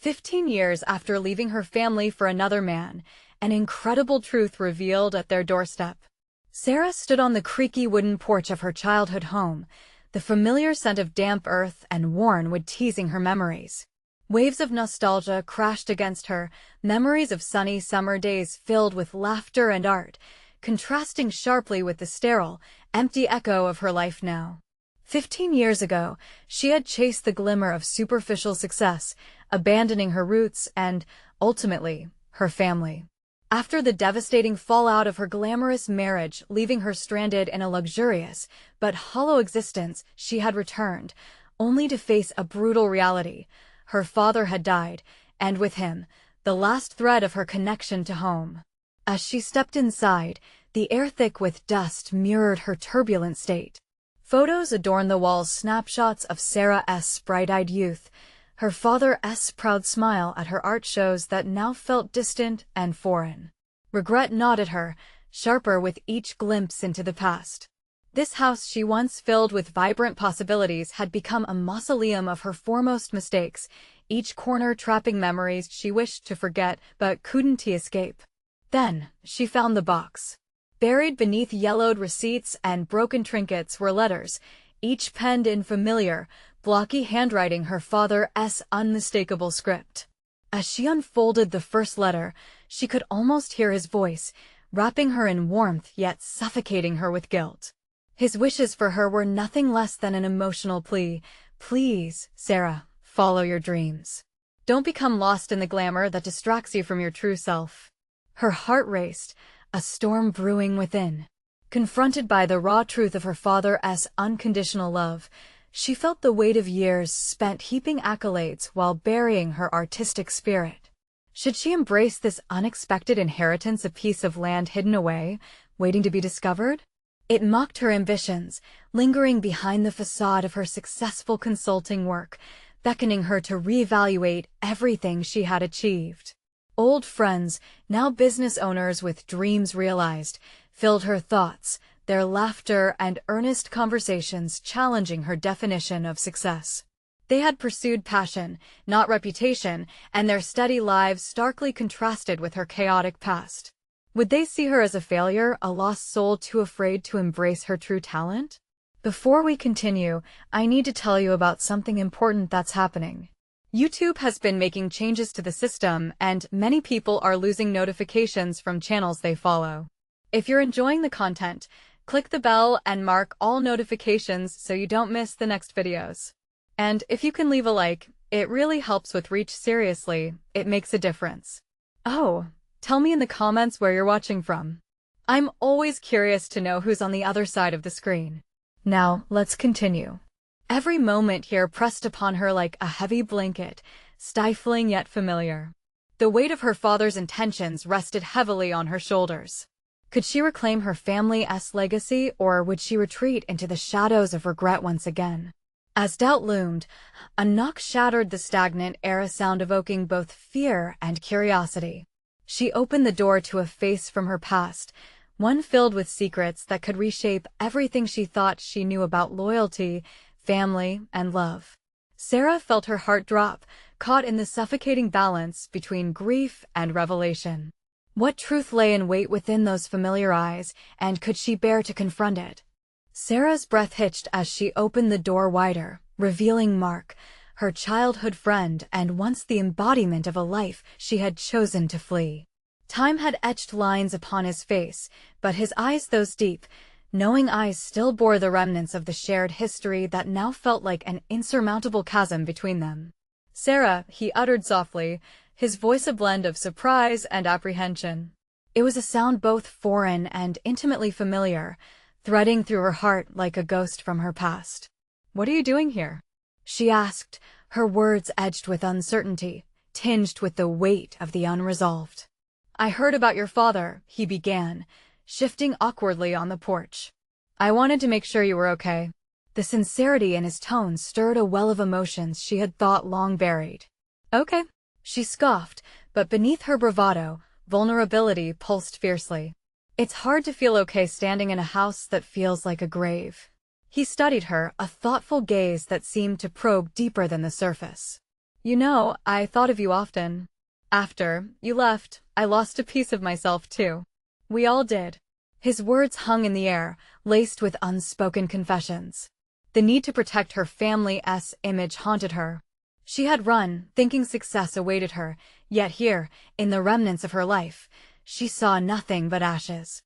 15 years after leaving her family for another man, an incredible truth revealed at their doorstep. Sarah stood on the creaky wooden porch of her childhood home, the familiar scent of damp earth and worn wood teasing her memories. Waves of nostalgia crashed against her, memories of sunny summer days filled with laughter and art, contrasting sharply with the sterile, empty echo of her life now. 15 years ago, she had chased the glimmer of superficial success, abandoning her roots and, ultimately, her family. After the devastating fallout of her glamorous marriage leaving her stranded in a luxurious but hollow existence, she had returned, only to face a brutal reality. Her father had died, and with him, the last thread of her connection to home. As she stepped inside, the air thick with dust mirrored her turbulent state. Photos adorned the walls, snapshots of Sarah's bright-eyed youth, her father's proud smile at her art shows that now felt distant and foreign. Regret gnawed at her, sharper with each glimpse into the past. This house she once filled with vibrant possibilities had become a mausoleum of her foremost mistakes, each corner trapping memories she wished to forget but couldn't escape. Then, she found the box. Buried beneath yellowed receipts and broken trinkets were letters, each penned in familiar, blocky handwriting, her father's unmistakable script. As she unfolded the first letter, she could almost hear his voice, wrapping her in warmth yet suffocating her with guilt. His wishes for her were nothing less than an emotional plea. Please, Sarah, follow your dreams. Don't become lost in the glamour that distracts you from your true self. Her heart raced, a storm brewing within. Confronted by the raw truth of her father's unconditional love, she felt the weight of years spent heaping accolades while burying her artistic spirit. Should she embrace this unexpected inheritance, a piece of land hidden away, waiting to be discovered? It mocked her ambitions, lingering behind the facade of her successful consulting work, beckoning her to reevaluate everything she had achieved. Old friends, now business owners with dreams realized, filled her thoughts, their laughter and earnest conversations challenging her definition of success. They had pursued passion, not reputation, and their steady lives starkly contrasted with her chaotic past. Would they see her as a failure, a lost soul too afraid to embrace her true talent? Before we continue, I need to tell you about something important that's happening. YouTube has been making changes to the system, and many people are losing notifications from channels they follow. If you're enjoying the content, click the bell and mark all notifications so you don't miss the next videos. And if you can leave a like, it really helps with reach. Seriously, it makes a difference. Oh, tell me in the comments where you're watching from. I'm always curious to know who's on the other side of the screen. Now, let's continue. Every moment here pressed upon her like a heavy blanket, stifling yet familiar. The weight of her father's intentions rested heavily on her shoulders. Could she reclaim her family's legacy, or would she retreat into the shadows of regret once again? As doubt loomed, a knock shattered the stagnant air, a sound evoking both fear and curiosity. She opened the door to a face from her past, one filled with secrets that could reshape everything she thought she knew about loyalty, family, and love. Sarah felt her heart drop, caught in the suffocating balance between grief and revelation. What truth lay in wait within those familiar eyes, and could she bear to confront it? Sarah's breath hitched as she opened the door wider, revealing Mark, her childhood friend and once the embodiment of a life she had chosen to flee. Time had etched lines upon his face, but his eyes, those deep, knowing eyes, still bore the remnants of the shared history that now felt like an insurmountable chasm between them. "Sarah," he uttered softly, his voice a blend of surprise and apprehension. It was a sound both foreign and intimately familiar, threading through her heart like a ghost from her past. "What are you doing here?" she asked, her words edged with uncertainty, tinged with the weight of the unresolved. "I heard about your father," he began, shifting awkwardly on the porch. "I wanted to make sure you were okay." The sincerity in his tone stirred a well of emotions she had thought long buried. "Okay," she scoffed, but beneath her bravado, vulnerability pulsed fiercely. "It's hard to feel okay standing in a house that feels like a grave." He studied her, a thoughtful gaze that seemed to probe deeper than the surface. You know, I thought of you often. After you left, I lost a piece of myself too. We all did. His words hung in the air, laced with unspoken confessions. The need to protect her family's image haunted her. She had run, thinking success awaited her, yet here, in the remnants of her life, she saw nothing but ashes.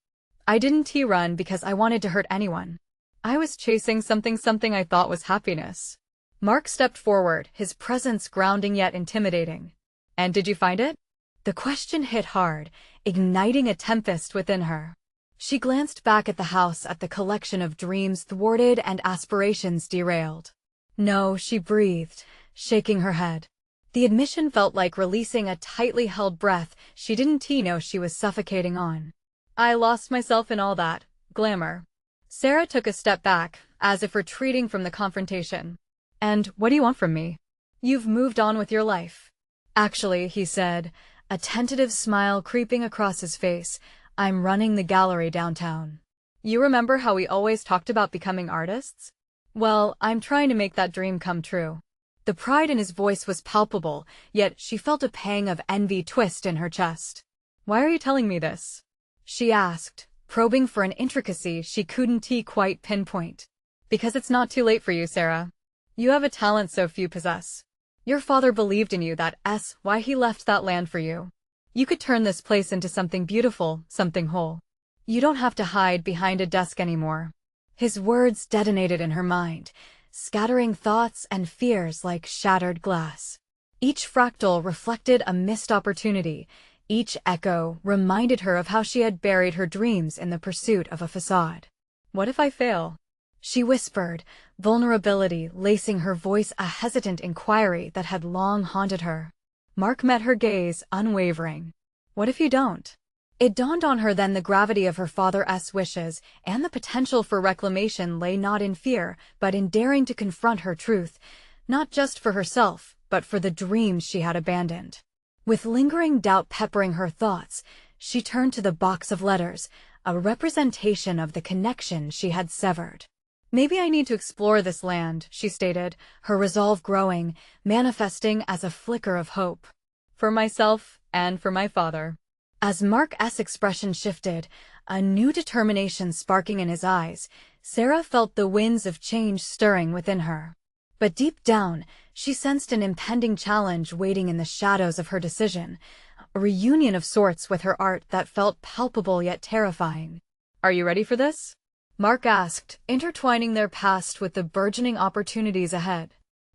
I didn't run because I wanted to hurt anyone. I was chasing something I thought was happiness. Mark stepped forward, his presence grounding yet intimidating. And did you find it? The question hit hard, igniting a tempest within her. She glanced back at the house, at the collection of dreams thwarted and aspirations derailed. No, she breathed, shaking her head. The admission felt like releasing a tightly held breath she didn't know she was suffocating on. I lost myself in all that glamour. Sarah took a step back, as if retreating from the confrontation. And what do you want from me? You've moved on with your life. Actually, he said, a tentative smile creeping across his face, I'm running the gallery downtown. You remember how we always talked about becoming artists? Well, I'm trying to make that dream come true. The pride in his voice was palpable, yet she felt a pang of envy twist in her chest. Why are you telling me this? She asked, probing for an intricacy she couldn't quite pinpoint. Because it's not too late for you, Sarah. You have a talent so few possess. Your father believed in you, that's why he left that land for you. You could turn this place into something beautiful, something whole. You don't have to hide behind a desk anymore. His words detonated in her mind, scattering thoughts and fears like shattered glass. Each fractal reflected a missed opportunity. Each echo reminded her of how she had buried her dreams in the pursuit of a facade. What if I fail? She whispered, vulnerability lacing her voice, a hesitant inquiry that had long haunted her. Mark met her gaze, unwavering. What if you don't? It dawned on her then the gravity of her father's wishes, and the potential for reclamation lay not in fear, but in daring to confront her truth, not just for herself, but for the dreams she had abandoned. With lingering doubt peppering her thoughts, she turned to the box of letters, a representation of the connection she had severed. Maybe I need to explore this land, she stated, her resolve growing, manifesting as a flicker of hope. For myself, and for my father. As Mark's expression shifted, a new determination sparking in his eyes, Sarah felt the winds of change stirring within her. But deep down, she sensed an impending challenge waiting in the shadows of her decision, a reunion of sorts with her art that felt palpable yet terrifying. Are you ready for this? Mark asked, intertwining their past with the burgeoning opportunities ahead.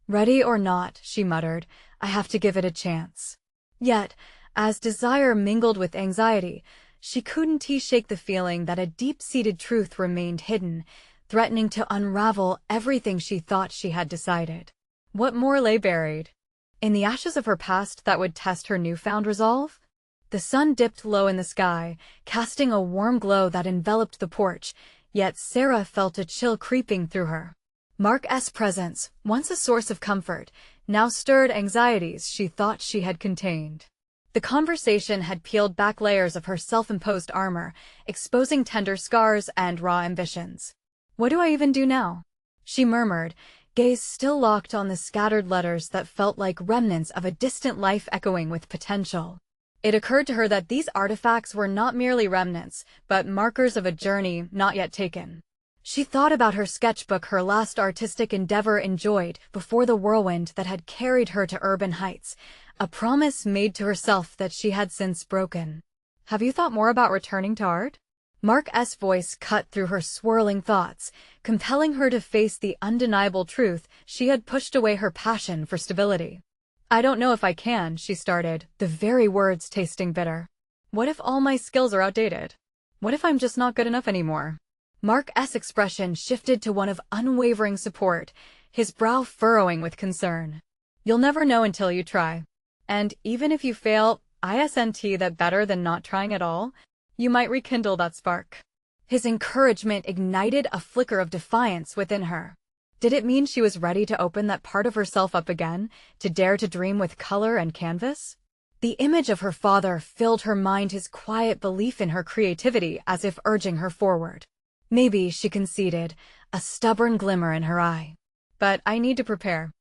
Ready or not, she muttered, I have to give it a chance. Yet, as desire mingled with anxiety, she couldn't shake the feeling that a deep-seated truth remained hidden, threatening to unravel everything she thought she had decided. What more lay buried? In the ashes of her past that would test her newfound resolve? The sun dipped low in the sky, casting a warm glow that enveloped the porch, yet Sarah felt a chill creeping through her. Mark's presence, once a source of comfort, now stirred anxieties she thought she had contained. The conversation had peeled back layers of her self-imposed armor, exposing tender scars and raw ambitions. What do I even do now? She murmured, gaze still locked on the scattered letters that felt like remnants of a distant life echoing with potential. It occurred to her that these artifacts were not merely remnants, but markers of a journey not yet taken. She thought about her sketchbook, her last artistic endeavor enjoyed before the whirlwind that had carried her to urban heights, a promise made to herself that she had since broken. Have you thought more about returning to art? Mark's voice cut through her swirling thoughts, compelling her to face the undeniable truth she had pushed away her passion for stability. I don't know if I can, she started, the very words tasting bitter. What if all my skills are outdated? What if I'm just not good enough anymore? Mark's expression shifted to one of unwavering support, his brow furrowing with concern. You'll never know until you try. And even if you fail, isn't that better than not trying at all? You might rekindle that spark. His encouragement ignited a flicker of defiance within her. Did it mean she was ready to open that part of herself up again, to dare to dream with color and canvas? The image of her father filled her mind, his quiet belief in her creativity as if urging her forward. Maybe, she conceded, a stubborn glimmer in her eye. But I need to prepare.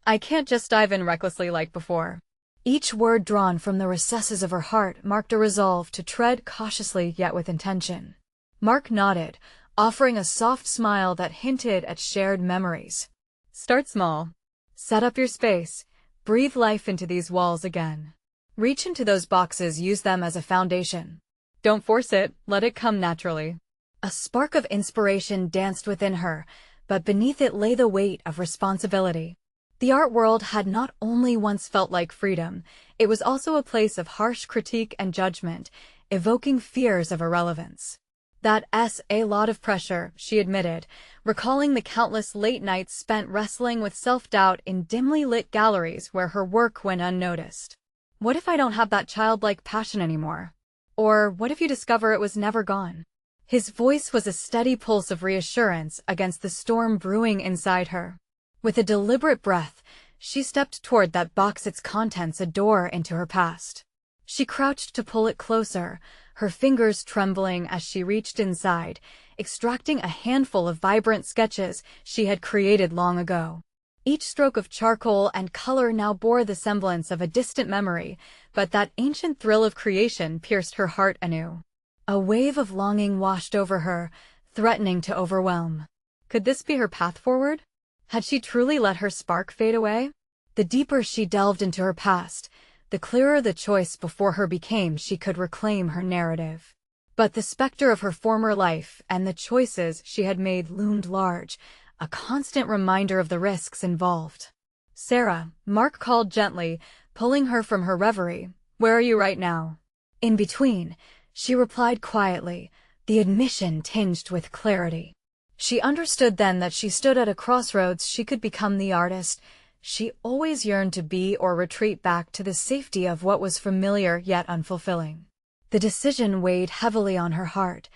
I can't just dive in recklessly like before. Each word drawn from the recesses of her heart marked a resolve to tread cautiously yet with intention. Mark nodded, offering a soft smile that hinted at shared memories. Start small. Set up your space. Breathe life into these walls again. Reach into those boxes, use them as a foundation. Don't force it, let it come naturally. A spark of inspiration danced within her, but beneath it lay the weight of responsibility. The art world had not only once felt like freedom, it was also a place of harsh critique and judgment, evoking fears of irrelevance. That's a lot of pressure, she admitted, recalling the countless late nights spent wrestling with self-doubt in dimly lit galleries where her work went unnoticed. What if I don't have that childlike passion anymore? Or what if you discover it was never gone? His voice was a steady pulse of reassurance against the storm brewing inside her. With a deliberate breath, she stepped toward that box, its contents a door into her past. She crouched to pull it closer, her fingers trembling as she reached inside, extracting a handful of vibrant sketches she had created long ago. Each stroke of charcoal and color now bore the semblance of a distant memory, but that ancient thrill of creation pierced her heart anew. A wave of longing washed over her, threatening to overwhelm. Could this be her path forward? Had she truly let her spark fade away? The deeper she delved into her past, the clearer the choice before her became. She could reclaim her narrative. But the specter of her former life and the choices she had made loomed large, a constant reminder of the risks involved. "Sarah," Mark called gently, pulling her from her reverie. "Where are you right now?" "In between," she replied quietly, the admission tinged with clarity. She understood then that she stood at a crossroads. She could become the artist she always yearned to be, or retreat back to the safety of what was familiar yet unfulfilling. The decision weighed heavily on her heart,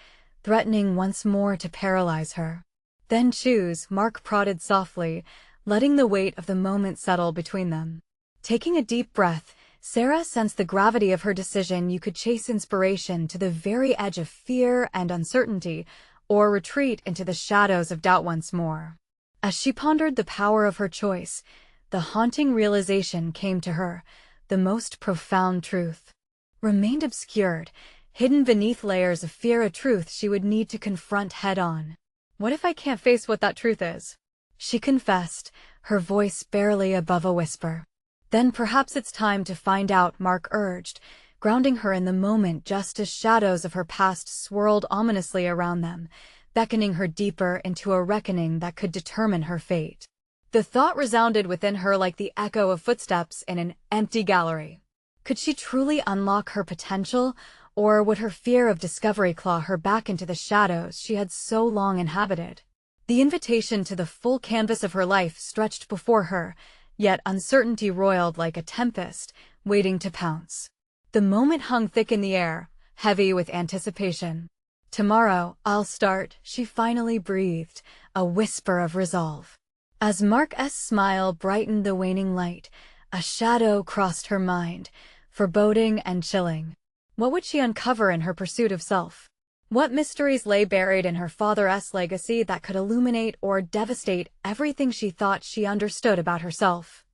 threatening once more to paralyze her. "Then choose," Mark prodded softly, letting the weight of the moment settle between them. Taking a deep breath, Sarah sensed the gravity of her decision. You could chase inspiration to the very edge of fear and uncertainty, or retreat into the shadows of doubt once more. As she pondered the power of her choice, the haunting realization came to her: the most profound truth remained obscured, hidden beneath layers of fear, a truth she would need to confront head-on. "What if I can't face what that truth is?" she confessed, her voice barely above a whisper. "Then perhaps it's time to find out," Mark urged, grounding her in the moment just as shadows of her past swirled ominously around them, beckoning her deeper into a reckoning that could determine her fate. The thought resounded within her like the echo of footsteps in an empty gallery. Could she truly unlock her potential, or would her fear of discovery claw her back into the shadows she had so long inhabited? The invitation to the full canvas of her life stretched before her, yet uncertainty roiled like a tempest, waiting to pounce. The moment hung thick in the air, heavy with anticipation. "Tomorrow, I'll start," she finally breathed, a whisper of resolve. As Mark's smile brightened the waning light, a shadow crossed her mind, foreboding and chilling. What would she uncover in her pursuit of self? What mysteries lay buried in her father's legacy that could illuminate or devastate everything she thought she understood about herself?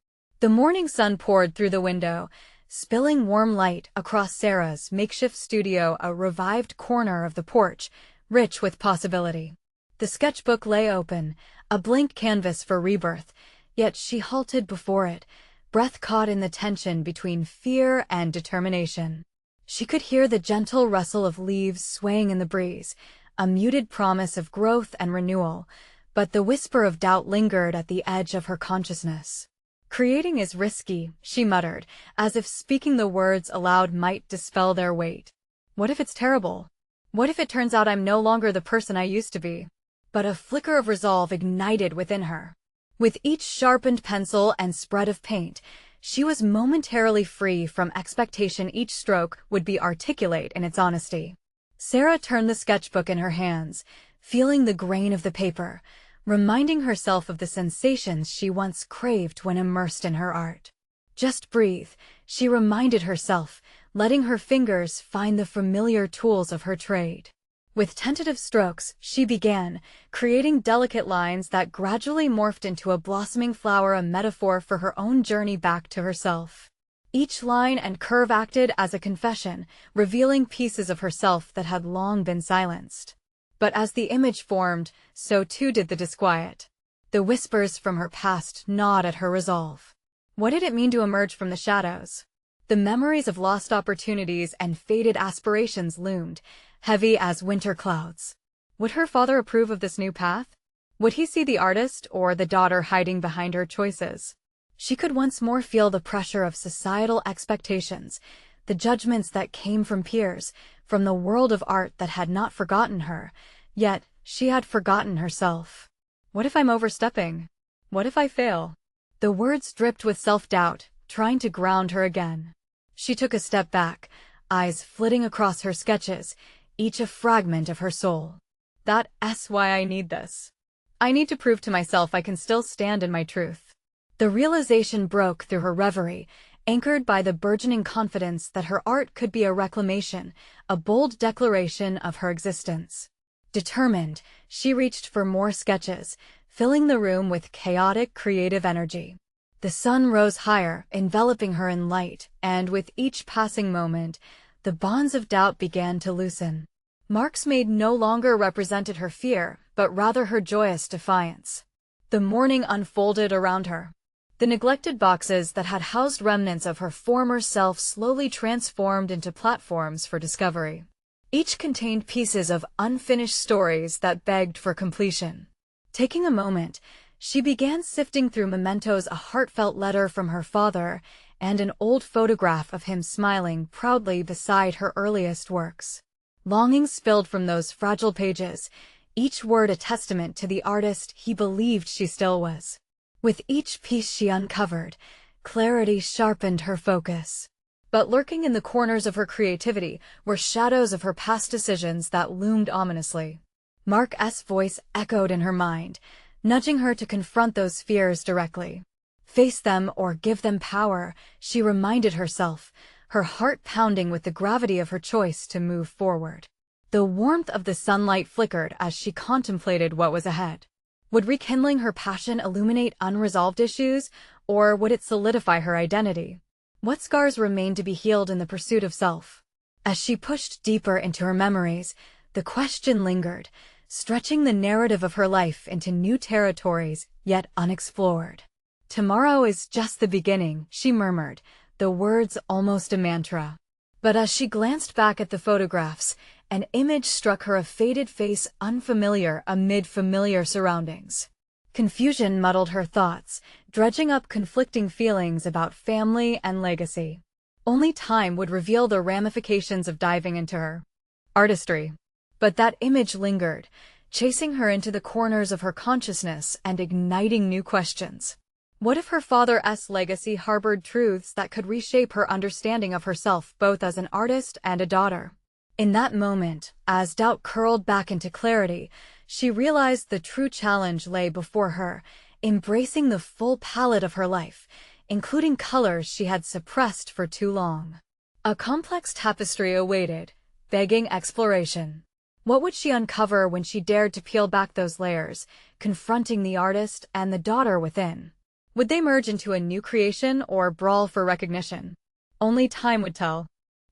The morning sun poured through the window, spilling warm light across Sarah's makeshift studio, a revived corner of the porch, rich with possibility. The sketchbook lay open, a blank canvas for rebirth, yet she halted before it, breath caught in the tension between fear and determination. She could hear the gentle rustle of leaves swaying in the breeze, a muted promise of growth and renewal, but the whisper of doubt lingered at the edge of her consciousness. "Creating is risky," she muttered, as if speaking the words aloud might dispel their weight. "What if it's terrible? What if it turns out I'm no longer the person I used to be?" But a flicker of resolve ignited within her. With each sharpened pencil and spread of paint, she was momentarily free from expectation. Each stroke would be articulate in its honesty. Sarah turned the sketchbook in her hands, feeling the grain of the paper, reminding herself of the sensations she once craved when immersed in her art. "Just breathe," she reminded herself, letting her fingers find the familiar tools of her trade. With tentative strokes, she began, creating delicate lines that gradually morphed into a blossoming flower, a metaphor for her own journey back to herself. Each line and curve acted as a confession, revealing pieces of herself that had long been silenced. But as the image formed, so too did the disquiet. The whispers from her past gnawed at her resolve. What did it mean to emerge from the shadows? The memories of lost opportunities and faded aspirations loomed, heavy as winter clouds. Would her father approve of this new path? Would he see the artist or the daughter hiding behind her choices? She could once more feel the pressure of societal expectations, the judgments that came from peers, from the world of art that had not forgotten her, yet she had forgotten herself. What if I'm overstepping? What if I fail? The words dripped with self-doubt, trying to ground her again. She took a step back, eyes flitting across her sketches, each a fragment of her soul. That's why I need this. I need to prove to myself I can still stand in my truth. The realization broke through her reverie, anchored by the burgeoning confidence that her art could be a reclamation, a bold declaration of her existence. Determined, she reached for more sketches, filling the room with chaotic creative energy. The sun rose higher, enveloping her in light, and with each passing moment, the bonds of doubt began to loosen. Marks made no longer represented her fear, but rather her joyous defiance. The morning unfolded around her. The neglected boxes that had housed remnants of her former self slowly transformed into platforms for discovery. Each contained pieces of unfinished stories that begged for completion. Taking a moment, she began sifting through mementos, a heartfelt letter from her father, and an old photograph of him smiling proudly beside her earliest works. Longing spilled from those fragile pages, each word a testament to the artist he believed she still was. With each piece she uncovered, clarity sharpened her focus. But lurking in the corners of her creativity were shadows of her past decisions that loomed ominously. Mark's voice echoed in her mind, nudging her to confront those fears directly. Face them or give them power, she reminded herself, her heart pounding with the gravity of her choice to move forward. The warmth of the sunlight flickered as she contemplated what was ahead. Would rekindling her passion illuminate unresolved issues, or would it solidify her identity? What scars remained to be healed in the pursuit of self? As she pushed deeper into her memories, the question lingered, stretching the narrative of her life into new territories yet unexplored. Tomorrow is just the beginning, she murmured, the words almost a mantra. But as she glanced back at the photographs, an image struck her, a faded face unfamiliar amid familiar surroundings. Confusion muddled her thoughts, dredging up conflicting feelings about family and legacy. Only time would reveal the ramifications of diving into her artistry. But that image lingered, chasing her into the corners of her consciousness and igniting new questions. What if her father's legacy harbored truths that could reshape her understanding of herself both as an artist and a daughter? In that moment, as doubt curled back into clarity, she realized the true challenge lay before her, embracing the full palette of her life, including colors she had suppressed for too long. A complex tapestry awaited, begging exploration. What would she uncover when she dared to peel back those layers, confronting the artist and the daughter within? Would they merge into a new creation or brawl for recognition? Only time would tell.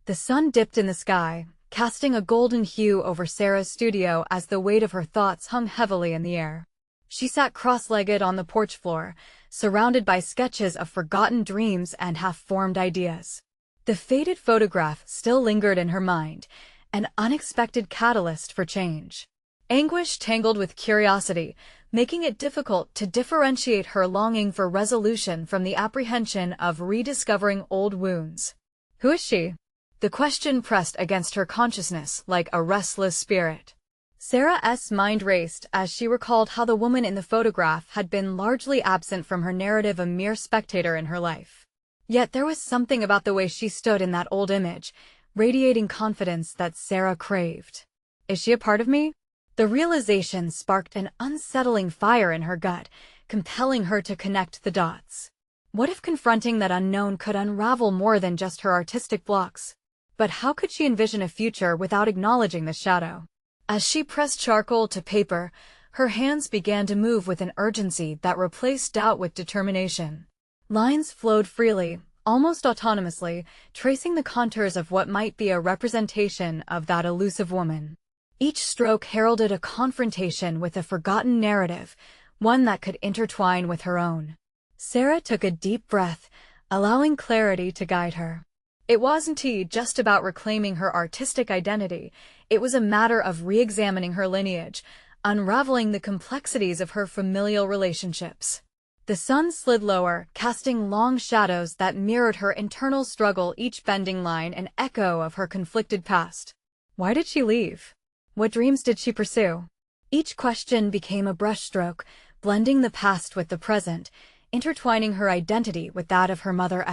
The sun dipped in the sky, casting a golden hue over Sarah's studio as the weight of her thoughts hung heavily in the air. She sat cross-legged on the porch floor, surrounded by sketches of forgotten dreams and half-formed ideas. The faded photograph still lingered in her mind, an unexpected catalyst for change. Anguish tangled with curiosity, making it difficult to differentiate her longing for resolution from the apprehension of rediscovering old wounds. Who is she? The question pressed against her consciousness like a restless spirit. Sarah's mind raced as she recalled how the woman in the photograph had been largely absent from her narrative, a mere spectator in her life. Yet there was something about the way she stood in that old image, radiating confidence that Sarah craved. Is she a part of me? The realization sparked an unsettling fire in her gut, compelling her to connect the dots. What if confronting that unknown could unravel more than just her artistic blocks? But how could she envision a future without acknowledging the shadow? As she pressed charcoal to paper, her hands began to move with an urgency that replaced doubt with determination. Lines flowed freely, almost autonomously, tracing the contours of what might be a representation of that elusive woman. Each stroke heralded a confrontation with a forgotten narrative, one that could intertwine with her own. Sarah took a deep breath, allowing clarity to guide her. It wasn't just about reclaiming her artistic identity, it was a matter of re-examining her lineage, unraveling the complexities of her familial relationships. The sun slid lower, casting long shadows that mirrored her internal struggle, each bending line an echo of her conflicted past. Why did she leave? What dreams did she pursue? Each question became a brushstroke, blending the past with the present, intertwining her identity with that of her mother.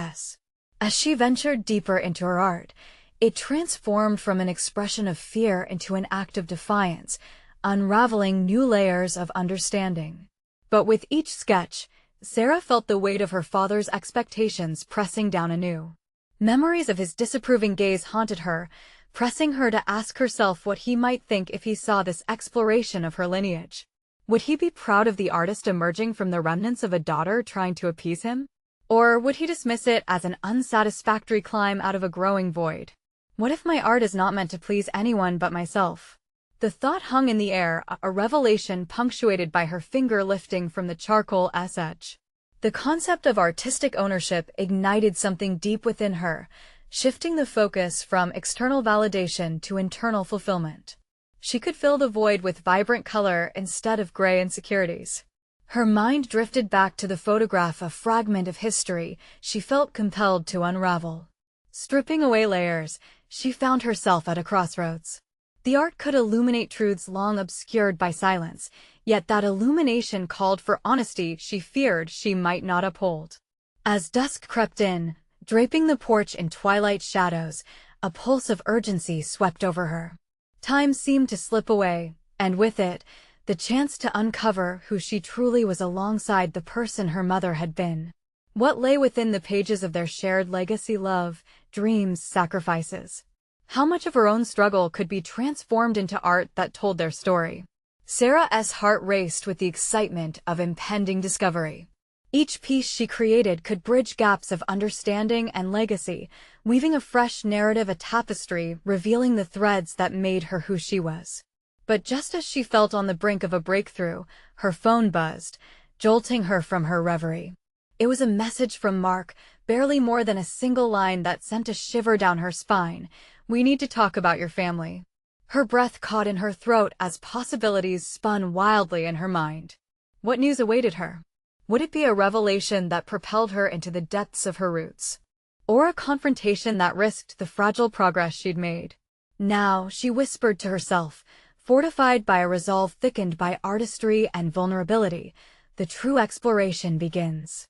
As she ventured deeper into her art, it transformed from an expression of fear into an act of defiance, unraveling new layers of understanding. But with each sketch, Sarah felt the weight of her father's expectations pressing down anew. Memories of his disapproving gaze haunted her, pressing her to ask herself what he might think if he saw this exploration of her lineage. Would he be proud of the artist emerging from the remnants of a daughter trying to appease him? Or would he dismiss it as an unsatisfactory climb out of a growing void? What if my art is not meant to please anyone but myself? The thought hung in the air, a revelation punctuated by her finger lifting from the charcoal edge. The concept of artistic ownership ignited something deep within her, shifting the focus from external validation to internal fulfillment. She could fill the void with vibrant color instead of gray insecurities. Her mind drifted back to the photograph, a fragment of history she felt compelled to unravel. Stripping away layers, she found herself at a crossroads. The art could illuminate truths long obscured by silence, yet that illumination called for honesty she feared she might not uphold. As dusk crept in, draping the porch in twilight shadows, a pulse of urgency swept over her. Time seemed to slip away, and with it, the chance to uncover who she truly was alongside the person her mother had been. What lay within the pages of their shared legacy: love, dreams, sacrifices. How much of her own struggle could be transformed into art that told their story? Sarah's heart raced with the excitement of impending discovery. Each piece she created could bridge gaps of understanding and legacy, weaving a fresh narrative, a tapestry, revealing the threads that made her who she was. But just as she felt on the brink of a breakthrough, her phone buzzed, jolting her from her reverie. It was a message from Mark, barely more than a single line that sent a shiver down her spine. "We need to talk about your family." Her breath caught in her throat as possibilities spun wildly in her mind. What news awaited her? Would it be a revelation that propelled her into the depths of her roots? Or a confrontation that risked the fragile progress she'd made? Now, she whispered to herself, fortified by a resolve thickened by artistry and vulnerability, the true exploration begins.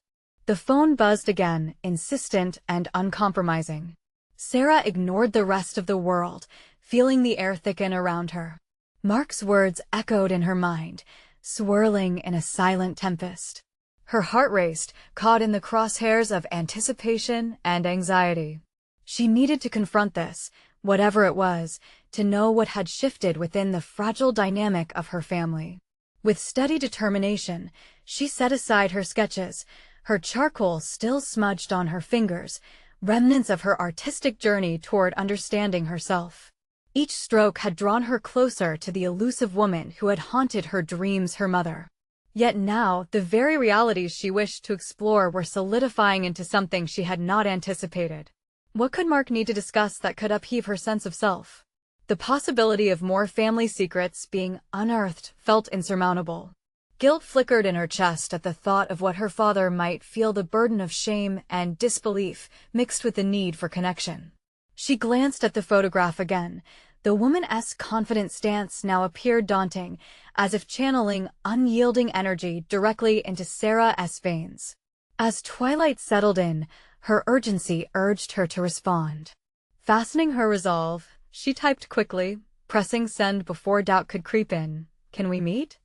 The phone buzzed again, insistent and uncompromising. Sarah ignored the rest of the world, feeling the air thicken around her. Mark's words echoed in her mind, swirling in a silent tempest. Her heart raced, caught in the crosshairs of anticipation and anxiety. She needed to confront this, whatever it was, to know what had shifted within the fragile dynamic of her family. With steady determination, she set aside her sketches, her charcoal still smudged on her fingers, remnants of her artistic journey toward understanding herself. Each stroke had drawn her closer to the elusive woman who had haunted her dreams, her mother. Yet now, the very realities she wished to explore were solidifying into something she had not anticipated. What could Mark need to discuss that could upheave her sense of self? The possibility of more family secrets being unearthed felt insurmountable. Guilt flickered in her chest at the thought of what her father might feel, the burden of shame and disbelief mixed with the need for connection. She glanced at the photograph again. The woman's confident stance now appeared daunting, as if channeling unyielding energy directly into Sarah's veins. As twilight settled in, her urgency urged her to respond. Fastening her resolve, she typed quickly, pressing send before doubt could creep in. "Can we meet?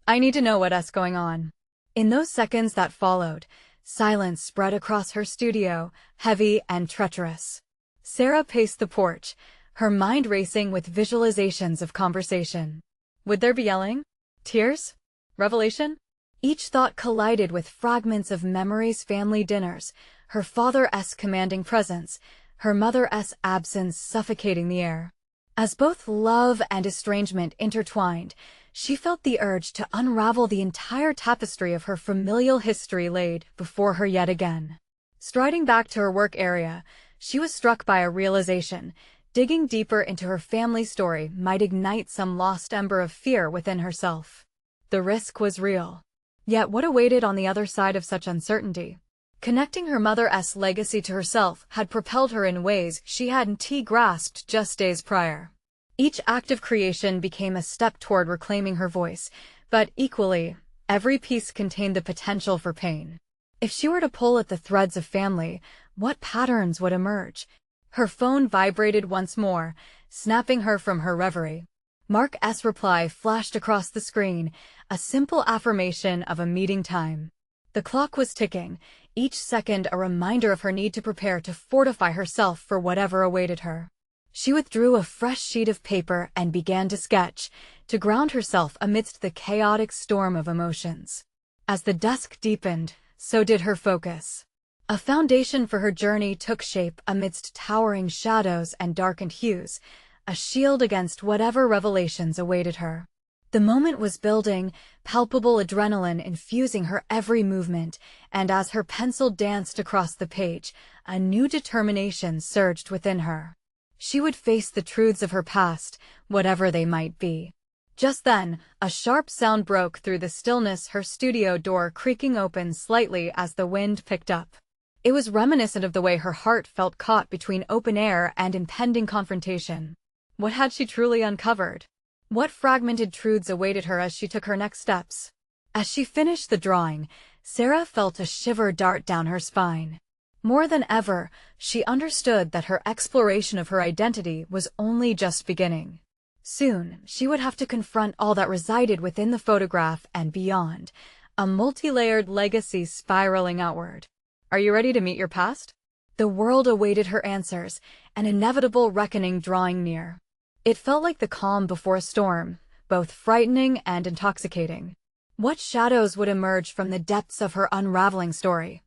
I need to know what's going on." In those seconds that followed, silence spread across her studio, heavy and treacherous. Sarah paced the porch, her mind racing with visualizations of conversation. Would there be yelling? Tears? Revelation? Each thought collided with fragments of memories, family dinners, her father's commanding presence, her mother's absence suffocating the air. As both love and estrangement intertwined, she felt the urge to unravel the entire tapestry of her familial history laid before her yet again. Striding back to her work area, she was struck by a realization. Digging deeper into her family story might ignite some lost ember of fear within herself. The risk was real. Yet what awaited on the other side of such uncertainty? Connecting her mother's legacy to herself had propelled her in ways she hadn't grasped just days prior. Each act of creation became a step toward reclaiming her voice, but equally, every piece contained the potential for pain. If she were to pull at the threads of family, what patterns would emerge? Her phone vibrated once more, snapping her from her reverie. Mark's reply flashed across the screen, a simple affirmation of a meeting time. The clock was ticking, each second a reminder of her need to prepare to fortify herself for whatever awaited her. She withdrew a fresh sheet of paper and began to sketch, to ground herself amidst the chaotic storm of emotions. As the dusk deepened, so did her focus. A foundation for her journey took shape amidst towering shadows and darkened hues, a shield against whatever revelations awaited her. The moment was building, palpable adrenaline infusing her every movement, and as her pencil danced across the page, a new determination surged within her. She would face the truths of her past, whatever they might be. Just then, a sharp sound broke through the stillness, her studio door creaking open slightly as the wind picked up. It was reminiscent of the way her heart felt caught between open air and impending confrontation. What had she truly uncovered? What fragmented truths awaited her as she took her next steps? As she finished the drawing, Sarah felt a shiver dart down her spine. More than ever, she understood that her exploration of her identity was only just beginning. Soon, she would have to confront all that resided within the photograph and beyond, a multi-layered legacy spiraling outward. Are you ready to meet your past? The world awaited her answers, an inevitable reckoning drawing near. It felt like the calm before a storm, both frightening and intoxicating. What shadows would emerge from the depths of her unraveling story?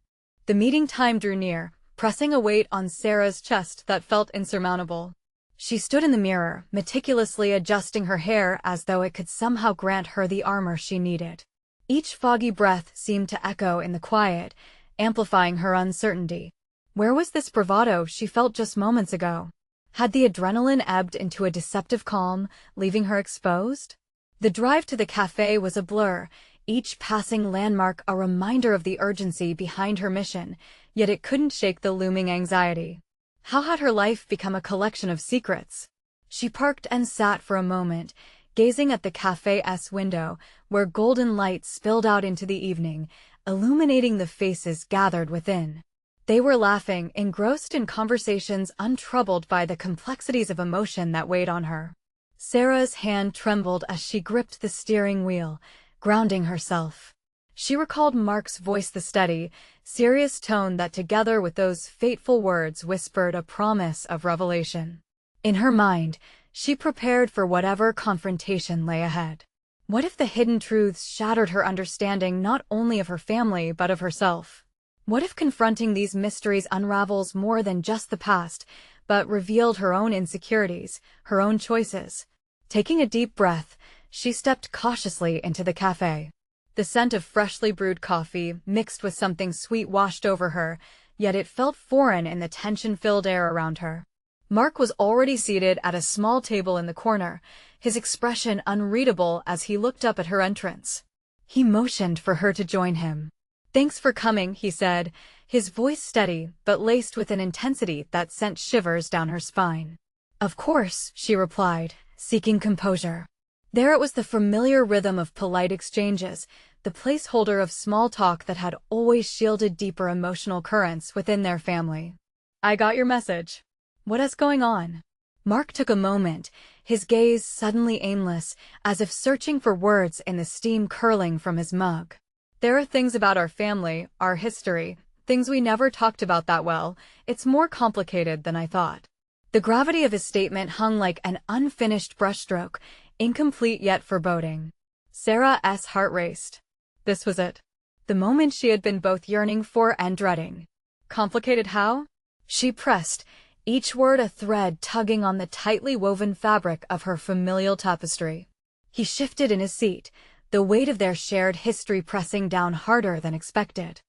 The meeting time drew near, pressing a weight on Sarah's chest that felt insurmountable. She stood in the mirror, meticulously adjusting her hair as though it could somehow grant her the armor she needed. Each foggy breath seemed to echo in the quiet, amplifying her uncertainty. Where was this bravado she felt just moments ago? Had the adrenaline ebbed into a deceptive calm, leaving her exposed? The drive to the cafe was a blur, each passing landmark a reminder of the urgency behind her mission, yet it couldn't shake the looming anxiety. How had her life become a collection of secrets? She parked and sat for a moment, gazing at the cafe's window, where golden light spilled out into the evening, illuminating the faces gathered within. They were laughing, engrossed in conversations untroubled by the complexities of emotion that weighed on her. Sarah's hand trembled as she gripped the steering wheel, grounding herself. She recalled Mark's voice, the steady, serious tone that together with those fateful words whispered a promise of revelation. In her mind, she prepared for whatever confrontation lay ahead. What if the hidden truths shattered her understanding not only of her family but of herself? What if confronting these mysteries unravels more than just the past, but revealed her own insecurities, her own choices? Taking a deep breath, she stepped cautiously into the cafe. The scent of freshly brewed coffee, mixed with something sweet, washed over her, yet it felt foreign in the tension-filled air around her. Mark was already seated at a small table in the corner, his expression unreadable as he looked up at her entrance. He motioned for her to join him. "Thanks for coming," he said, his voice steady but laced with an intensity that sent shivers down her spine. "Of course," she replied, seeking composure. There it was, the familiar rhythm of polite exchanges, the placeholder of small talk that had always shielded deeper emotional currents within their family. "I got your message. What is going on?" Mark took a moment, his gaze suddenly aimless, as if searching for words in the steam curling from his mug. "There are things about our family, our history, things we never talked about that well. It's more complicated than I thought." The gravity of his statement hung like an unfinished brushstroke, incomplete yet foreboding. Sarah's heart raced. This was it. The moment she had been both yearning for and dreading. Complicated how? She pressed, each word a thread tugging on the tightly woven fabric of her familial tapestry. He shifted in his seat, the weight of their shared history pressing down harder than expected.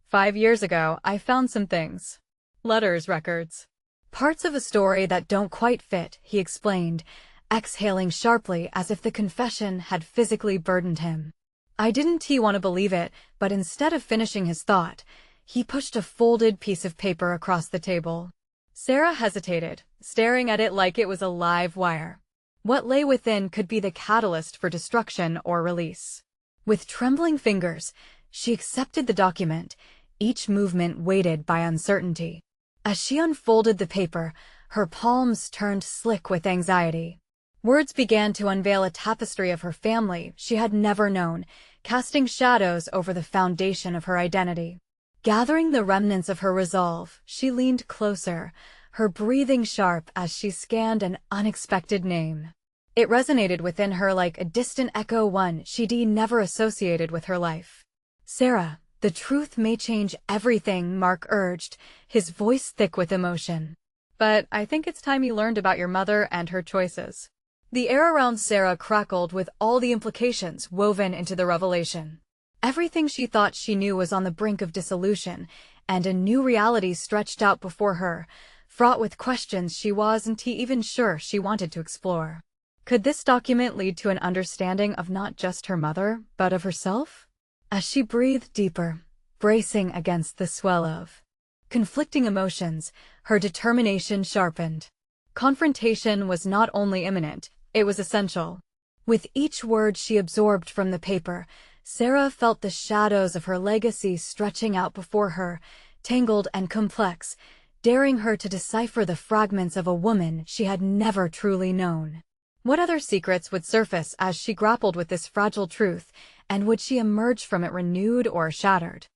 5 years ago, I found some things. Letters, records. Parts of a story that don't quite fit, he explained, exhaling sharply as if the confession had physically burdened him. I didn't want to believe it, but instead of finishing his thought, he pushed a folded piece of paper across the table. Sarah hesitated, staring at it like it was a live wire. What lay within could be the catalyst for destruction or release. With trembling fingers, she accepted the document, each movement weighted by uncertainty. As she unfolded the paper, her palms turned slick with anxiety. Words began to unveil a tapestry of her family she had never known, casting shadows over the foundation of her identity. Gathering the remnants of her resolve, she leaned closer, her breathing sharp as she scanned an unexpected name. It resonated within her like a distant echo, one she'd never associated with her life. Sarah, the truth may change everything, Mark urged, his voice thick with emotion. But I think it's time you learned about your mother and her choices. The air around Sarah crackled with all the implications woven into the revelation. Everything she thought she knew was on the brink of dissolution, and a new reality stretched out before her, fraught with questions she wasn't even sure she wanted to explore. Could this document lead to an understanding of not just her mother, but of herself? As she breathed deeper, bracing against the swell of conflicting emotions, her determination sharpened. Confrontation was not only imminent, it was essential. With each word she absorbed from the paper, Sarah felt the shadows of her legacy stretching out before her, tangled and complex, daring her to decipher the fragments of a woman she had never truly known. What other secrets would surface as she grappled with this fragile truth, and would she emerge from it renewed or shattered?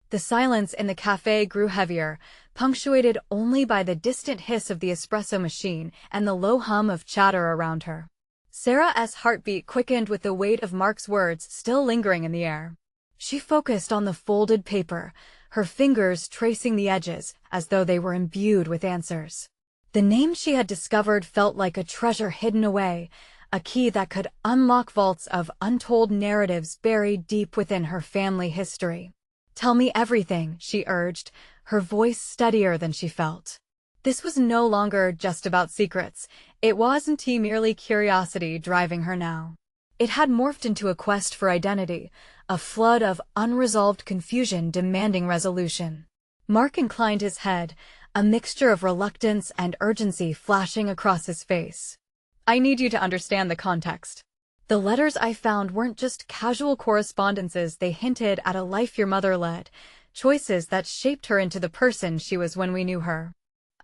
The silence in the cafe grew heavier, punctuated only by the distant hiss of the espresso machine and the low hum of chatter around her. Sarah's heartbeat quickened with the weight of Mark's words still lingering in the air. She focused on the folded paper, her fingers tracing the edges as though they were imbued with answers. The name she had discovered felt like a treasure hidden away, a key that could unlock vaults of untold narratives buried deep within her family history. "Tell me everything," she urged, her voice steadier than she felt. This was no longer just about secrets. It wasn't merely curiosity driving her now. It had morphed into a quest for identity, a flood of unresolved confusion demanding resolution. Mark inclined his head, a mixture of reluctance and urgency flashing across his face. "I need you to understand the context. The letters I found weren't just casual correspondences, they hinted at a life your mother led, choices that shaped her into the person she was when we knew her."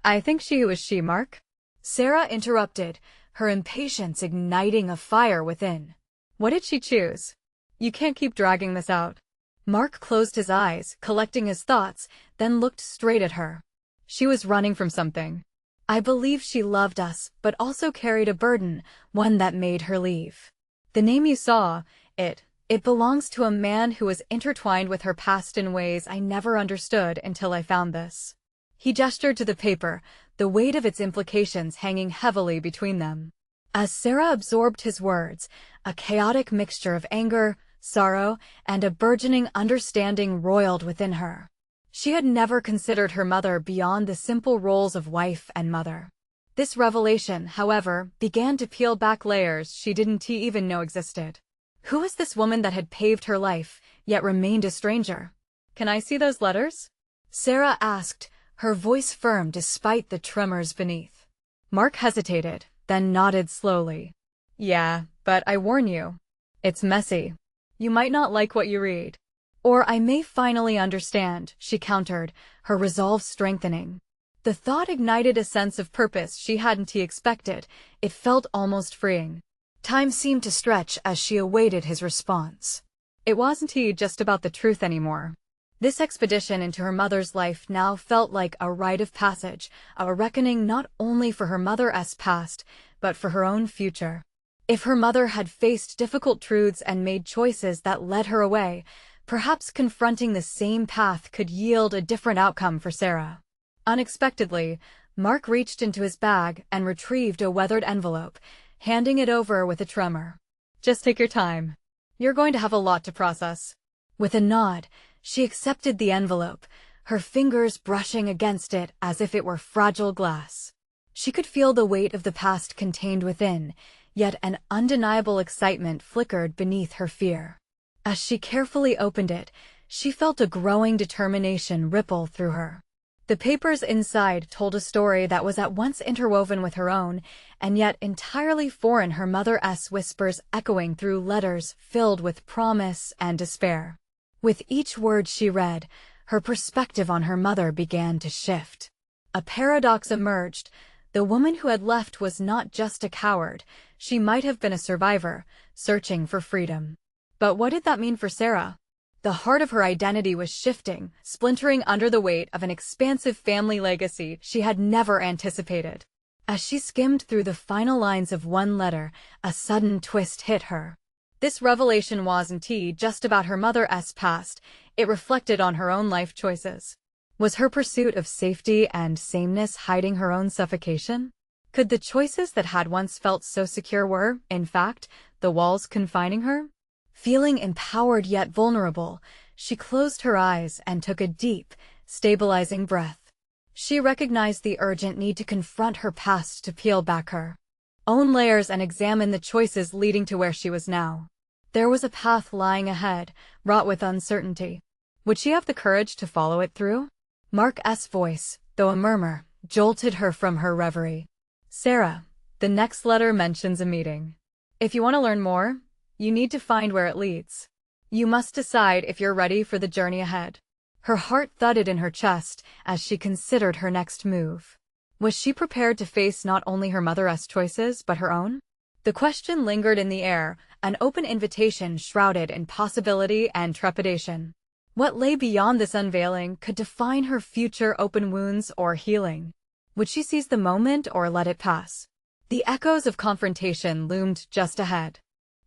"I think she was she, Mark?" Sarah interrupted, her impatience igniting a fire within. "What did she choose? You can't keep dragging this out." Mark closed his eyes, collecting his thoughts, then looked straight at her. "She was running from something. I believe she loved us, but also carried a burden, one that made her leave. The name you saw, it belongs to a man who was intertwined with her past in ways I never understood until I found this." He gestured to the paper, the weight of its implications hanging heavily between them. As Sarah absorbed his words, a chaotic mixture of anger, sorrow, and a burgeoning understanding roiled within her. She had never considered her mother beyond the simple roles of wife and mother. This revelation, however, began to peel back layers she didn't even know existed. Who was this woman that had paved her life, yet remained a stranger? "Can I see those letters?" Sarah asked, her voice firm despite the tremors beneath. Mark hesitated, then nodded slowly. "Yeah, but I warn you. It's messy. You might not like what you read." "Or I may finally understand," she countered, her resolve strengthening. The thought ignited a sense of purpose she hadn't expected. It felt almost freeing. Time seemed to stretch as she awaited his response. It wasn't just about the truth anymore. This expedition into her mother's life now felt like a rite of passage, a reckoning not only for her mother's past, but for her own future. If her mother had faced difficult truths and made choices that led her away, perhaps confronting the same path could yield a different outcome for Sarah. Unexpectedly, Mark reached into his bag and retrieved a weathered envelope, handing it over with a tremor. "Just take your time. You're going to have a lot to process." With a nod, she accepted the envelope, her fingers brushing against it as if it were fragile glass. She could feel the weight of the past contained within, yet an undeniable excitement flickered beneath her fear. As she carefully opened it, she felt a growing determination ripple through her. The papers inside told a story that was at once interwoven with her own, and yet entirely foreign, her mother's whispers echoing through letters filled with promise and despair. With each word she read, her perspective on her mother began to shift. A paradox emerged. The woman who had left was not just a coward, she might have been a survivor, searching for freedom. But what did that mean for Sarah? The heart of her identity was shifting, splintering under the weight of an expansive family legacy she had never anticipated. As she skimmed through the final lines of one letter, a sudden twist hit her. This revelation wasn't just about her mother's past, it reflected on her own life choices. Was her pursuit of safety and sameness hiding her own suffocation? Could the choices that had once felt so secure were, in fact, the walls confining her? Feeling empowered yet vulnerable, she closed her eyes and took a deep, stabilizing breath. She recognized the urgent need to confront her past, to peel back her own layers and examine the choices leading to where she was now. There was a path lying ahead, wrought with uncertainty. Would she have the courage to follow it through? Mark's voice, though a murmur, jolted her from her reverie. "Sarah, the next letter mentions a meeting. If you want to learn more, you need to find where it leads. You must decide if you're ready for the journey ahead." Her heart thudded in her chest as she considered her next move. Was she prepared to face not only her mother's choices but her own? The question lingered in the air, an open invitation shrouded in possibility and trepidation. What lay beyond this unveiling could define her future, open wounds or healing? Would she seize the moment or let it pass? The echoes of confrontation loomed just ahead.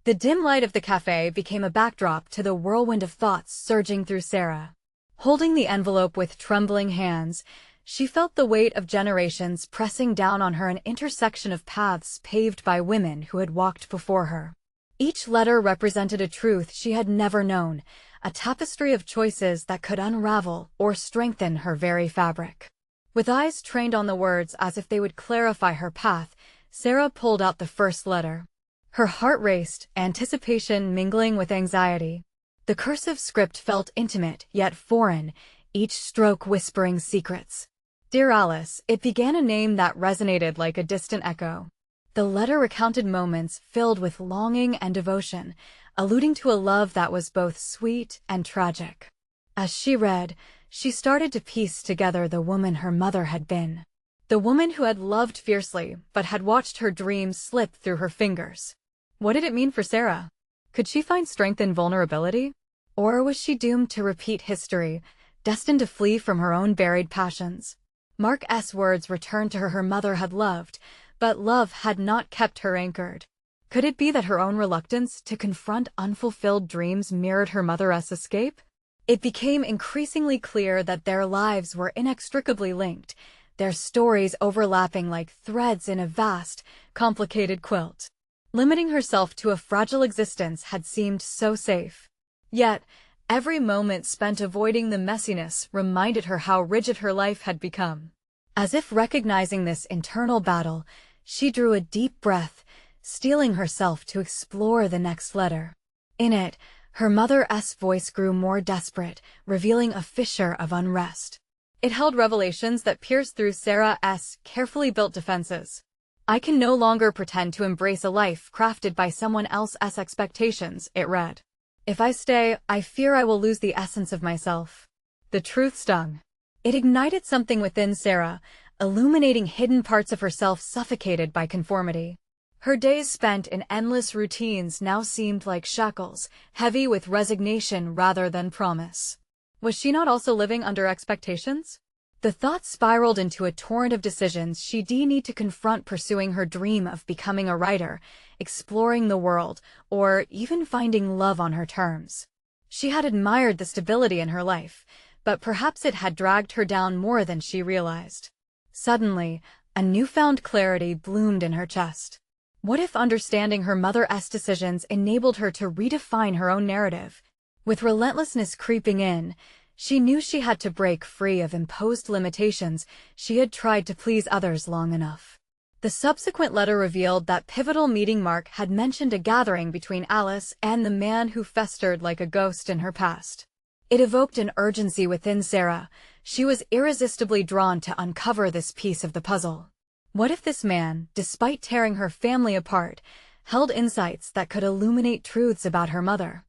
The dim light of the cafe became a backdrop to the whirlwind of thoughts surging through Sarah. Holding the envelope with trembling hands, she felt the weight of generations pressing down on her, an intersection of paths paved by women who had walked before her. Each letter represented a truth she had never known, a tapestry of choices that could unravel or strengthen her very fabric. With eyes trained on the words as if they would clarify her path, Sarah pulled out the first letter. Her heart raced, anticipation mingling with anxiety. The cursive script felt intimate yet foreign, each stroke whispering secrets. "Dear Alice," it began, a name that resonated like a distant echo. The letter recounted moments filled with longing and devotion, alluding to a love that was both sweet and tragic. As she read, she started to piece together the woman her mother had been. The woman who had loved fiercely but had watched her dreams slip through her fingers. What did it mean for Sarah? Could she find strength in vulnerability? Or was she doomed to repeat history, destined to flee from her own buried passions? Mark's words returned to her. Her mother had loved, but love had not kept her anchored. Could it be that her own reluctance to confront unfulfilled dreams mirrored her mother's escape? It became increasingly clear that their lives were inextricably linked, their stories overlapping like threads in a vast, complicated quilt. Limiting herself to a fragile existence had seemed so safe. Yet, every moment spent avoiding the messiness reminded her how rigid her life had become. As if recognizing this internal battle, she drew a deep breath, steeling herself to explore the next letter. In it, her mother's voice grew more desperate, revealing a fissure of unrest. It held revelations that pierced through Sarah's carefully built defenses. "I can no longer pretend to embrace a life crafted by someone else's expectations," it read. "If I stay, I fear I will lose the essence of myself." The truth stung. It ignited something within Sarah, illuminating hidden parts of herself suffocated by conformity. Her days spent in endless routines now seemed like shackles, heavy with resignation rather than promise. Was she not also living under expectations? The thought spiraled into a torrent of decisions she'd need to confront, pursuing her dream of becoming a writer, exploring the world, or even finding love on her terms. She had admired the stability in her life, but perhaps it had dragged her down more than she realized. Suddenly, a newfound clarity bloomed in her chest. What if understanding her mother's decisions enabled her to redefine her own narrative? With relentlessness creeping in, she knew she had to break free of imposed limitations. She had tried to please others long enough. The subsequent letter revealed that pivotal meeting. Mark had mentioned a gathering between Alice and the man who festered like a ghost in her past. It evoked an urgency within Sarah. She was irresistibly drawn to uncover this piece of the puzzle. What if this man, despite tearing her family apart, held insights that could illuminate truths about her mother?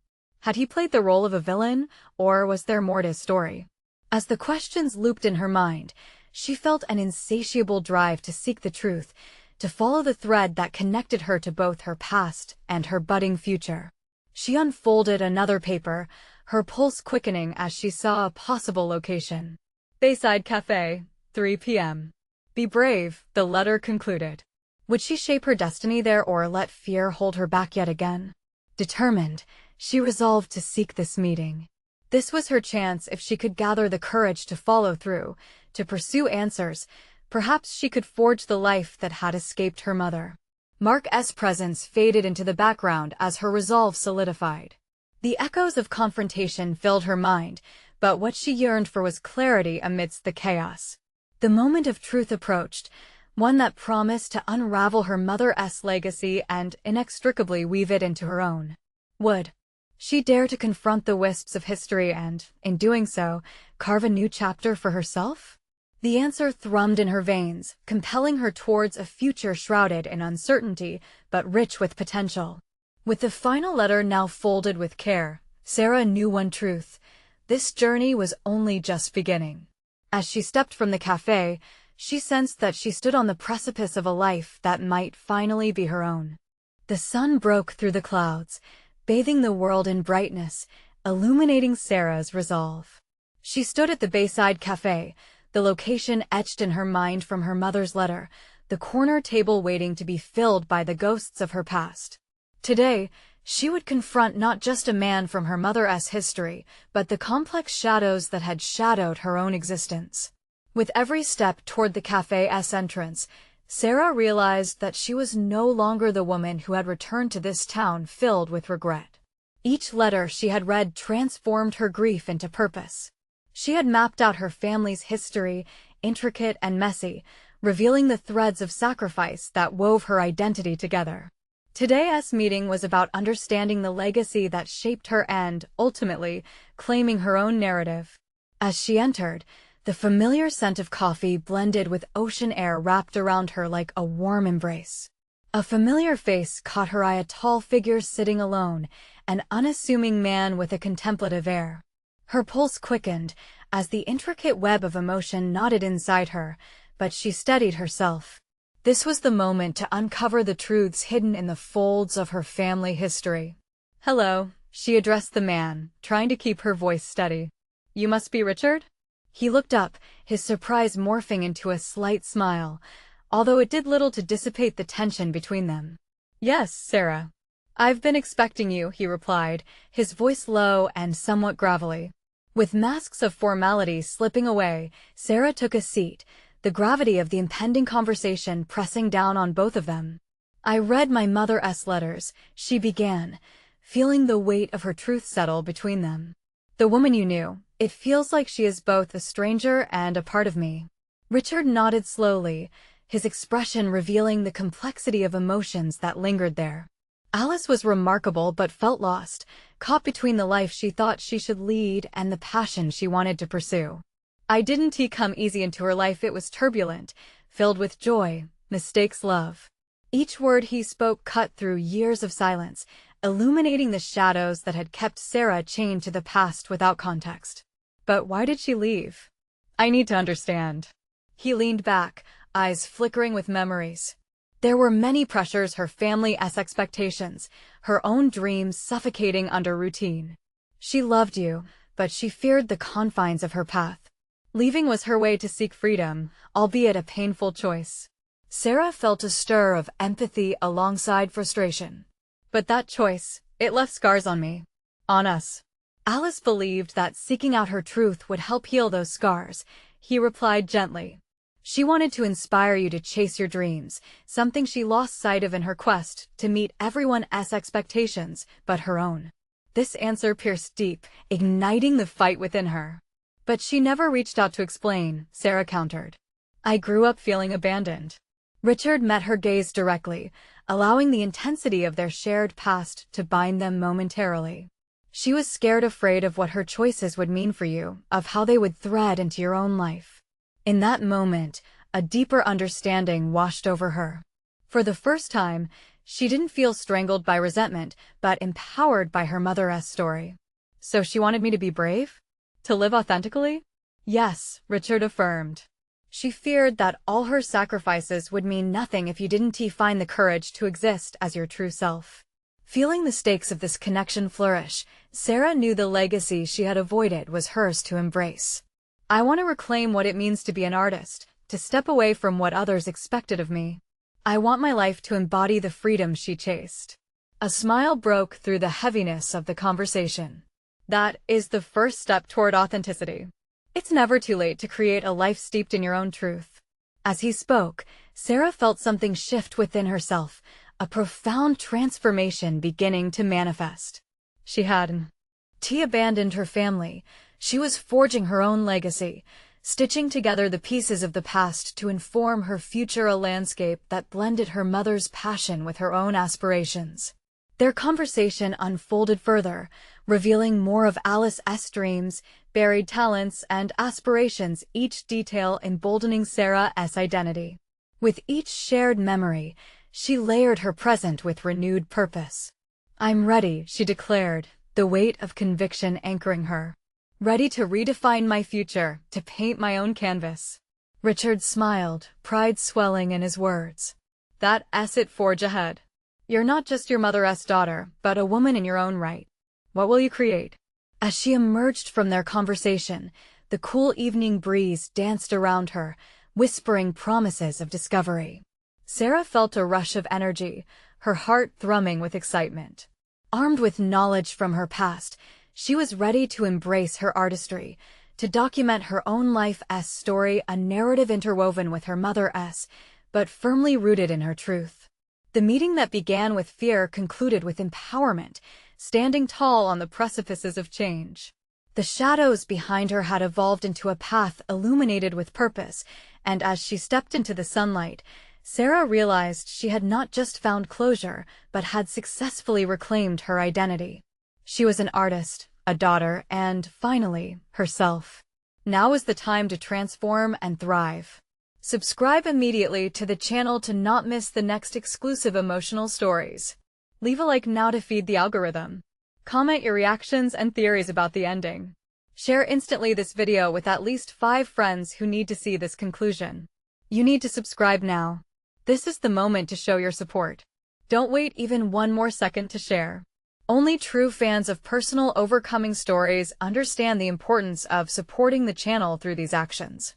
Had he played the role of a villain, or was there more to his story? As the questions looped in her mind, she felt an insatiable drive to seek the truth, to follow the thread that connected her to both her past and her budding future. She unfolded another paper, her pulse quickening as she saw a possible location. Bayside Cafe, 3 p.m. Be brave, the letter concluded. Would she shape her destiny there or let fear hold her back yet again? Determined, she resolved to seek this meeting. This was her chance. If she could gather the courage to follow through, to pursue answers, perhaps she could forge the life that had escaped her mother. Mark's presence faded into the background as her resolve solidified. The echoes of confrontation filled her mind, but what she yearned for was clarity amidst the chaos. The moment of truth approached, one that promised to unravel her mother's legacy and inextricably weave it into her own. Would she dare to confront the wisps of history and, in doing so, carve a new chapter for herself? The answer thrummed in her veins, compelling her towards a future shrouded in uncertainty but rich with potential. With the final letter now folded with care, Sarah knew one truth: this journey was only just beginning. As she stepped from the cafe, she sensed that she stood on the precipice of a life that might finally be her own. The sun broke through the clouds, bathing the world in brightness, illuminating Sarah's resolve. She stood at the Bayside Cafe, the location etched in her mind from her mother's letter, the corner table waiting to be filled by the ghosts of her past. Today, she would confront not just a man from her mother's history, but the complex shadows that had shadowed her own existence. With every step toward the cafe's entrance, Sarah realized that she was no longer the woman who had returned to this town filled with regret. Each letter she had read transformed her grief into purpose. She had mapped out her family's history, intricate and messy, revealing the threads of sacrifice that wove her identity together. Today's meeting was about understanding the legacy that shaped her and, ultimately, claiming her own narrative. As she entered, the familiar scent of coffee blended with ocean air wrapped around her like a warm embrace. A familiar face caught her eye, a tall figure sitting alone, an unassuming man with a contemplative air. Her pulse quickened as the intricate web of emotion knotted inside her, but she steadied herself. This was the moment to uncover the truths hidden in the folds of her family history. "Hello," she addressed the man, trying to keep her voice steady. "You must be Richard?" He looked up, his surprise morphing into a slight smile, although it did little to dissipate the tension between them. "Yes, Sarah. I've been expecting you," he replied, his voice low and somewhat gravelly. With masks of formality slipping away, Sarah took a seat, the gravity of the impending conversation pressing down on both of them. "I read my mother's letters," she began, feeling the weight of her truth settle between them. "The woman you knew, it feels like she is both a stranger and a part of me." Richard nodded slowly, his expression revealing the complexity of emotions that lingered there. Alice was remarkable but felt lost, caught between the life she thought she should lead and the passion she wanted to pursue. "I didn't come easy into her life. It was turbulent, filled with joy, mistakes, love." Each word he spoke cut through years of silence, illuminating the shadows that had kept Sarah chained to the past without context. "But why did she leave? I need to understand." He leaned back, eyes flickering with memories. There were many pressures: her family's expectations, her own dreams suffocating under routine. "She loved you, but she feared the confines of her path. Leaving was her way to seek freedom, albeit a painful choice. Sarah felt a stir of empathy alongside frustration. But that choice, it left scars on me. On us. Alice believed that seeking out her truth would help heal those scars, he replied gently. She wanted to inspire you to chase your dreams, something she lost sight of in her quest to meet everyone else's expectations but her own. This answer pierced deep, igniting the fight within her. But she never reached out to explain, Sarah countered. I grew up feeling abandoned. Richard met her gaze directly, allowing the intensity of their shared past to bind them momentarily. She was scared, afraid of what her choices would mean for you, of how they would thread into your own life. In that moment, a deeper understanding washed over her. For the first time, she didn't feel strangled by resentment, but empowered by her mother's story. So she wanted me to be brave? To live authentically? Yes, Richard affirmed. She feared that all her sacrifices would mean nothing if you didn't find the courage to exist as your true self. Feeling the stakes of this connection flourish, Sarah knew the legacy she had avoided was hers to embrace. I want to reclaim what it means to be an artist, to step away from what others expected of me. I want my life to embody the freedom she chased. A smile broke through the heaviness of the conversation. That is the first step toward authenticity. It's never too late to create a life steeped in your own truth. As he spoke, Sarah felt something shift within herself, a profound transformation beginning to manifest. She hadn't abandoned her family. She was forging her own legacy, stitching together the pieces of the past to inform her future, a landscape that blended her mother's passion with her own aspirations. Their conversation unfolded further, revealing more of Alice's dreams, buried talents, and aspirations, each detail emboldening Sarah's identity. With each shared memory, she layered her present with renewed purpose. I'm ready, she declared, the weight of conviction anchoring her. Ready to redefine my future, to paint my own canvas. Richard smiled, pride swelling in his words. That's it, forge ahead. You're not just your mother's daughter, but a woman in your own right. What will you create? As she emerged from their conversation, the cool evening breeze danced around her, whispering promises of discovery. Sarah felt a rush of energy, her heart thrumming with excitement. Armed with knowledge from her past, she was ready to embrace her artistry, to document her own life's story, a narrative interwoven with her mother's, but firmly rooted in her truth. The meeting that began with fear concluded with empowerment, standing tall on the precipices of change. The shadows behind her had evolved into a path illuminated with purpose, and as she stepped into the sunlight, Sarah realized she had not just found closure, but had successfully reclaimed her identity. She was an artist, a daughter, and, finally, herself. Now is the time to transform and thrive. Subscribe immediately to the channel to not miss the next exclusive emotional stories. Leave a like now to feed the algorithm. Comment your reactions and theories about the ending. Share instantly this video with at least 5 friends who need to see this conclusion. You need to subscribe now. This is the moment to show your support. Don't wait even one more second to share. Only true fans of personal overcoming stories understand the importance of supporting the channel through these actions.